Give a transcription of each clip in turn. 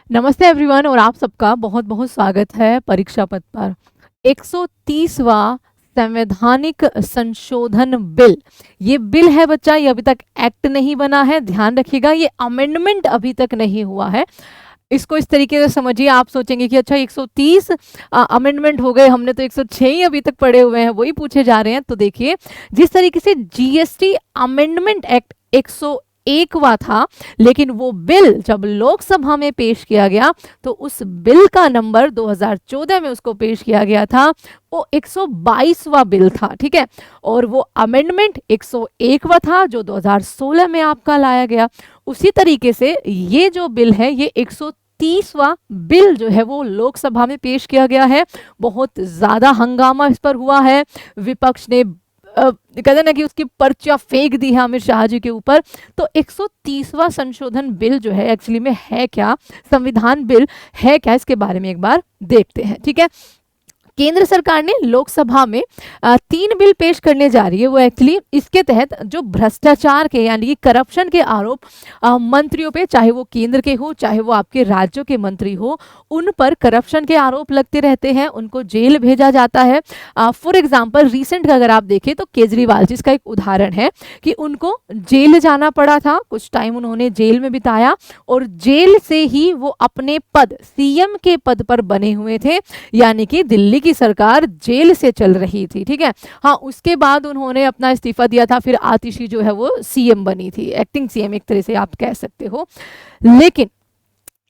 नमस्ते एवरीवन और आप सबका बहुत बहुत स्वागत है परीक्षा पथ पर। 130वां संवैधानिक संशोधन बिल, ये बिल है बच्चा, ये अभी तक एक्ट नहीं बना है, ध्यान रखिएगा। ये अमेंडमेंट अभी तक नहीं हुआ है। इसको इस तरीके से समझिए, आप सोचेंगे कि अच्छा 130 अमेंडमेंट हो गए, हमने तो 106 ही अभी तक पढ़े हुए हैं, वही पूछे जा रहे हैं। तो देखिए, जिस तरीके से जीएसटी अमेंडमेंट एक्ट 101वां था, लेकिन वो बिल जब लोकसभा में पेश किया गया तो उस बिल का नंबर 2014 में उसको पेश किया गया था, वो 122वां बिल था, ठीक है। और वो अमेंडमेंट 101वां था जो 2016 में आपका लाया गया। उसी तरीके से ये जो बिल है, ये 130वां बिल जो है वो लोकसभा में पेश किया गया है। बहुत ज्यादा हंगामा इस पर हुआ है, विपक्ष ने कहते ना कि उसकी पर्चा फेंक दी है अमित शाह जी के ऊपर। तो 130वां संशोधन बिल जो है एक्चुअली में है क्या, संविधान बिल है क्या, इसके बारे में एक बार देखते हैं, ठीक है। केंद्र सरकार ने लोकसभा में 3 बिल पेश करने जा रही है। वो एक्चुअली इसके तहत जो भ्रष्टाचार के यानी कि करप्शन के आरोप मंत्रियों पे, चाहे वो केंद्र के हो चाहे वो आपके राज्यों के मंत्री हो, उन पर करप्शन के आरोप लगते रहते हैं, उनको जेल भेजा जाता है। फॉर एग्जाम्पल रिसेंट का अगर आप देखें तो केजरीवाल जिसका एक उदाहरण है कि उनको जेल जाना पड़ा था, कुछ टाइम उन्होंने जेल में बिताया और जेल से ही वो अपने पद, सीएम के पद पर बने हुए थे, यानी कि दिल्ली की सरकार जेल से चल रही थी, ठीक है। हाँ, उसके बाद उन्होंने अपना इस्तीफा दिया था, फिर आतिशी जो है वो सीएम बनी थी, एक्टिंग सीएम एक तरह से आप कह सकते हो। लेकिन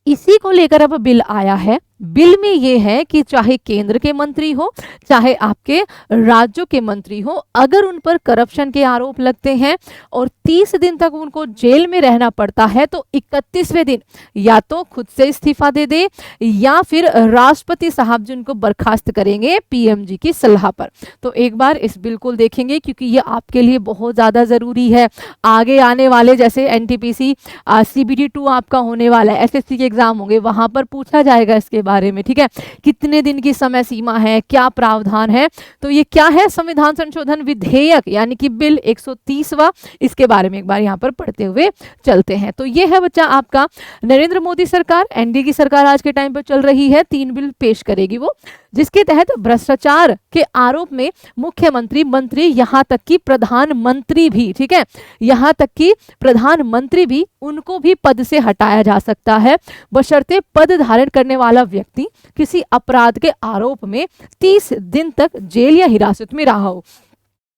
इसी को लेकर अब बिल आया है। बिल में ये है कि चाहे केंद्र के मंत्री हो चाहे आपके राज्यों के मंत्री हो, अगर उन पर करप्शन के आरोप लगते हैं और 30 दिन तक उनको जेल में रहना पड़ता है तो 31वें दिन या तो खुद से इस्तीफा दे दे या फिर राष्ट्रपति साहब जिनको बर्खास्त करेंगे पीएमजी की सलाह पर। तो एक बार इस बिल को देखेंगे क्योंकि ये आपके लिए बहुत ज़्यादा ज़रूरी है। आगे आने वाले जैसे एनटीपीसी सीबीडी 2 आपका होने वाला है, एसएससी के एग्जाम होंगे, वहां पर पूछा जाएगा इसके बारे में, ठीक है। कितने दिन की समय सीमा है, क्या प्रावधान है। तो ये क्या है, संविधान संशोधन विधेयक यानी कि बिल 130वां, इसके बारे में एक बार यहाँ पर पढ़ते हुए चलते हैं। तो ये है बच्चा आपका नरेंद्र मोदी सरकार, एनडीए की सरकार आज के टाइम पर चल रही है, 3 बिल पेश करेगी वो, जिसके तहत भ्रष्टाचार के आरोप में मुख्यमंत्री, मंत्री, यहाँ तक कि प्रधानमंत्री भी, ठीक है, यहाँ तक कि प्रधानमंत्री भी, उनको भी पद से हटाया जा सकता है बशर्ते पद धारण करने वाला व्यक्ति किसी अपराध के आरोप में 30 दिन तक जेल या हिरासत में रहा हो।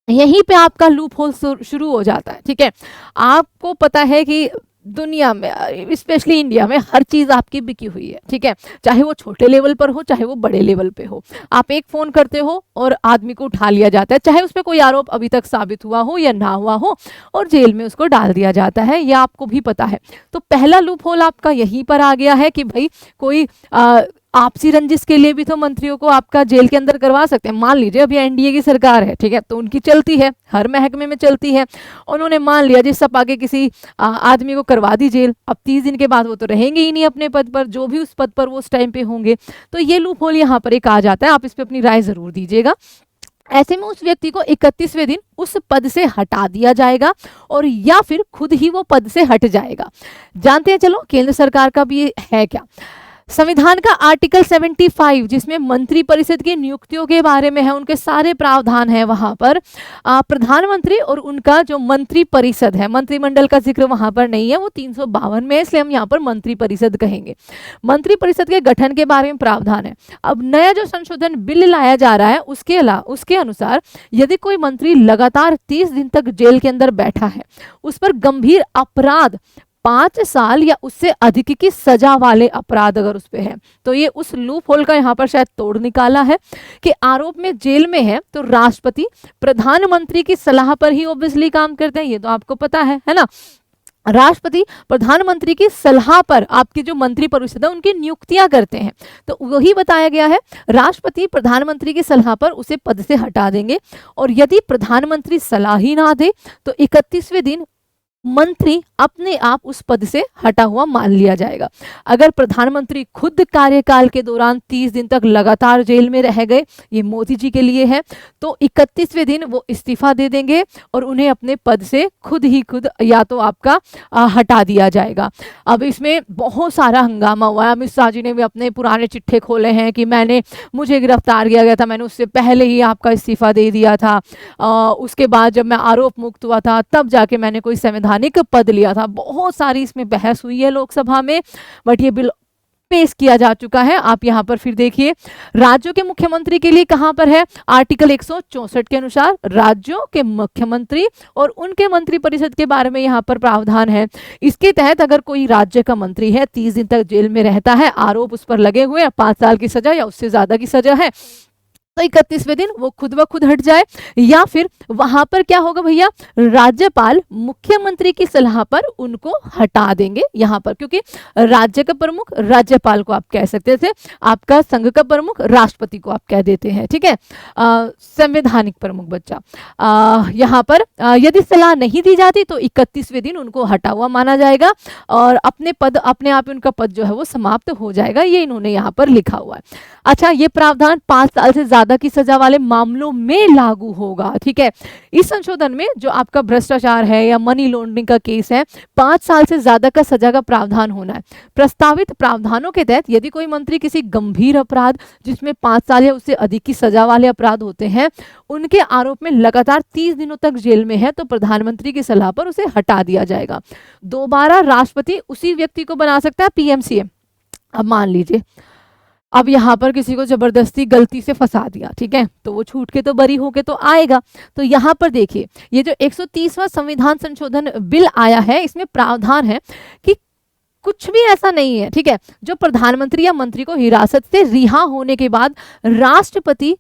यहीं पे आपका लूप होल शुरू हो जाता है, ठीक है। आपको पता है कि दुनिया में स्पेशली इंडिया में हर चीज आपकी बिकी हुई है, ठीक है, चाहे वो छोटे लेवल पर हो चाहे वो बड़े लेवल पे हो। आप एक फोन करते हो और आदमी को उठा लिया जाता है, चाहे उस पर कोई आरोप अभी तक साबित हुआ हो या ना हुआ हो, और जेल में उसको डाल दिया जाता है, यह आपको भी पता है। तो पहला लूप होल आपका यहीं पर आ गया है कि भाई कोई आपसी रंजिश के लिए भी तो मंत्रियों को आपका जेल के अंदर करवा सकते हैं। मान लीजिए अभी एनडीए की सरकार है, ठीक है, तो उनकी चलती है, हर महकमे में चलती है, उन्होंने मान लिया जिस सब आगे किसी आदमी को करवा दी जेल, अब 30 दिन के बाद वो तो रहेंगे ही नहीं अपने पद पर, जो भी उस पद पर वो उस टाइम पे होंगे। तो ये लूप होल यहाँ पर एक आ जाता है, आप इस पर अपनी राय जरूर दीजिएगा। ऐसे में उस व्यक्ति को 31वें दिन उस पद से हटा दिया जाएगा और या फिर खुद ही वो पद से हट जाएगा। जानते हैं चलो केंद्र सरकार का भी है क्या। संविधान का आर्टिकल 75 जिसमें मंत्री परिषद की नियुक्तियों के बारे में है, उनके सारे प्रावधान है वहां पर। प्रधानमंत्री और उनका जो मंत्री परिषद है, मंत्रिमंडल का जिक्र वहां पर नहीं है, वो 352 में है, इसलिए हम यहाँ पर मंत्री परिषद कहेंगे। मंत्री परिषद के गठन के बारे में प्रावधान है। अब नया जो संशोधन बिल लाया जा रहा है उसके अनुसार यदि कोई मंत्री लगातार 30 दिन तक जेल के अंदर बैठा है, उस पर गंभीर अपराध, 5 साल या उससे अधिक की सजा वाले अपराध अगर उस पे है, तो ये उस लूप होल का यहाँ पर शायद तोड़ निकाला है कि आरोप में जेल में है तो राष्ट्रपति प्रधानमंत्री की सलाह पर ही ऑब्वियसली काम करते हैं, ये तो आपको पता है ना। राष्ट्रपति प्रधानमंत्री की सलाह पर आपकी जो मंत्री परिषद है उनकी नियुक्तियां करते हैं। तो वही बताया गया है, राष्ट्रपति प्रधानमंत्री की सलाह पर उसे पद से हटा देंगे और यदि प्रधानमंत्री सलाह ही ना दे तो 31वें दिन मंत्री अपने आप उस पद से हटा हुआ मान लिया जाएगा। अगर प्रधानमंत्री खुद कार्यकाल के दौरान 30 दिन तक लगातार जेल में रह गए, ये मोदी जी के लिए है, तो 31वें दिन वो इस्तीफा दे देंगे और उन्हें अपने पद से खुद या तो आपका हटा दिया जाएगा। अब इसमें बहुत सारा हंगामा हुआ है। अमित शाह जी ने भी अपने पुराने चिट्ठे खोले हैं कि मुझे गिरफ्तार किया गया था, मैंने उससे पहले ही आपका इस्तीफा दे दिया था, उसके बाद जब मैं आरोप मुक्त हुआ था तब जाके मैंने कोई संवैधानिक पद लिया था। बहुत सारी इसमें बहस हुई है लोकसभा में, बट ये बिल पेश किया जा चुका है। आप यहाँ पर फिर देखिए, राज्यों के मुख्यमंत्री के लिए कहां पर है, आर्टिकल 164 के अनुसार राज्यों के मुख्यमंत्री और उनके मंत्रिपरिषद के बारे में यहाँ पर प्रावधान है। इसके तहत अगर कोई राज्य का मंत्री है, 30 दिन तक जेल में रहता है, आरोप उस पर लगे हुए हैं, 5 साल की सजा या उससे ज्यादा की सजा है, तो 31वें दिन वो खुद ब खुद हट जाए, या फिर वहां पर क्या होगा भैया, राज्यपाल मुख्यमंत्री की सलाह पर उनको हटा देंगे यहाँ पर, क्योंकि राज्य का प्रमुख राज्यपाल को आप कह सकते थे, आपका संघ का प्रमुख राष्ट्रपति को आप कह देते हैं, ठीक है, संवैधानिक प्रमुख बच्चा। यहाँ पर यदि सलाह नहीं दी जाती तो 31वें दिन उनको हटा हुआ माना जाएगा और अपने आप उनका पद जो है वो समाप्त हो जाएगा। ये इन्होंने यहाँ पर लिखा हुआ है। अच्छा, ये प्रावधान 5 साल से ज्यादा की सजा वाले मामलों में लागू होगा, ठीक है। इस संशोधन में जो आपका भ्रष्टाचार है या मनी लॉन्ड्रिंग का केस है, 5 साल से ज्यादा का सजा का प्रावधान होना है। प्रस्तावित प्रावधानों के तहत यदि कोई मंत्री किसी गंभीर अपराध जिसमें 5 साल या उससे अधिक की सजा वाले अपराध होते हैं, उनके आरोप में लगातार 30 दिनों तक जेल में है, तो प्रधानमंत्री की सलाह पर उसे हटा दिया जाएगा। दोबारा राष्ट्रपति उसी व्यक्ति को बना सकता है पीएमसीएम। अब मान लीजिए अब यहाँ पर किसी को जबरदस्ती गलती से फंसा दिया, ठीक है, तो वो छूट के तो बरी होके तो आएगा। तो यहाँ पर देखिए, ये जो 130वां संविधान संशोधन बिल आया है, इसमें प्रावधान है कि कुछ भी ऐसा नहीं है, ठीक है, जो प्रधानमंत्री या मंत्री को हिरासत से रिहा होने के बाद राष्ट्रपति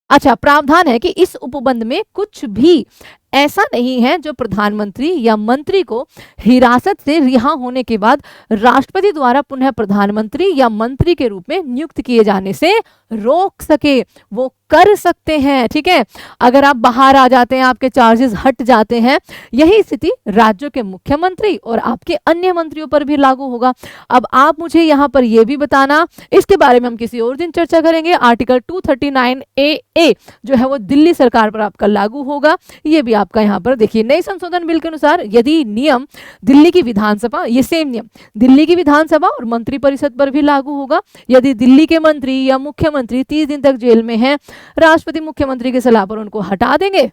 अच्छा, प्रावधान है कि इस उपबंध में कुछ भी ऐसा नहीं है जो प्रधानमंत्री या मंत्री को हिरासत से रिहा होने के बाद राष्ट्रपति द्वारा पुनः प्रधानमंत्री या मंत्री के रूप में नियुक्त किए जाने से रोक सके। वो कर सकते हैं, ठीक है। अगर आप बाहर आ जाते हैं, आपके चार्जेस हट जाते हैं, यही स्थिति राज्यों के मुख्यमंत्री और आपके अन्य मंत्रियों पर भी लागू होगा। अब आप मुझे यहाँ पर यह भी बताना, इसके बारे में हम किसी और दिन चर्चा करेंगे। आर्टिकल 239AA जो है वो दिल्ली सरकार पर आपका लागू होगा। ये भी आपका यहाँ पर देखिए, नए संशोधन बिल के अनुसार यदि नियम दिल्ली की विधानसभा, ये सेम नियम दिल्ली की विधानसभा और मंत्रिपरिषद पर भी लागू होगा। यदि दिल्ली के मंत्री या मुख्यमंत्री 30 दिन तक जेल में हैं, राष्ट्रपति मुख्यमंत्री की सलाह पर उनको हटा देंगे।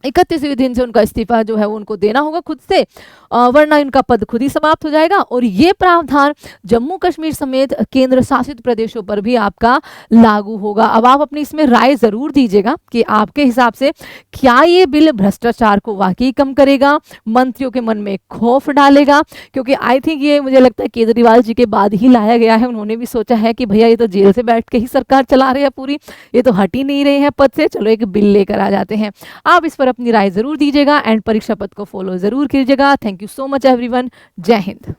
31वें दिन से उनका इस्तीफा जो है वो उनको देना होगा खुद से, वरना इनका पद खुद ही समाप्त हो जाएगा। और ये प्रावधान जम्मू कश्मीर समेत केंद्र शासित प्रदेशों पर भी आपका लागू होगा। अब आप अपनी इसमें राय जरूर दीजिएगा कि आपके हिसाब से क्या ये बिल भ्रष्टाचार को वाकई कम करेगा, मंत्रियों के मन में खौफ डालेगा, क्योंकि आई थिंक ये मुझे लगता है केजरीवाल जी के बाद ही लाया गया है। उन्होंने भी सोचा है कि भैया ये तो जेल से बैठ के ही सरकार चला रहे हैं पूरी, ये तो हट ही नहीं रहे हैं पद से, चलो एक बिल लेकर आ जाते हैं। आप इस पर अपनी राय जरूर दीजिएगा एंड परीक्षा पथ को फॉलो जरूर कीजिएगा। Thank you so much everyone. जय हिंद।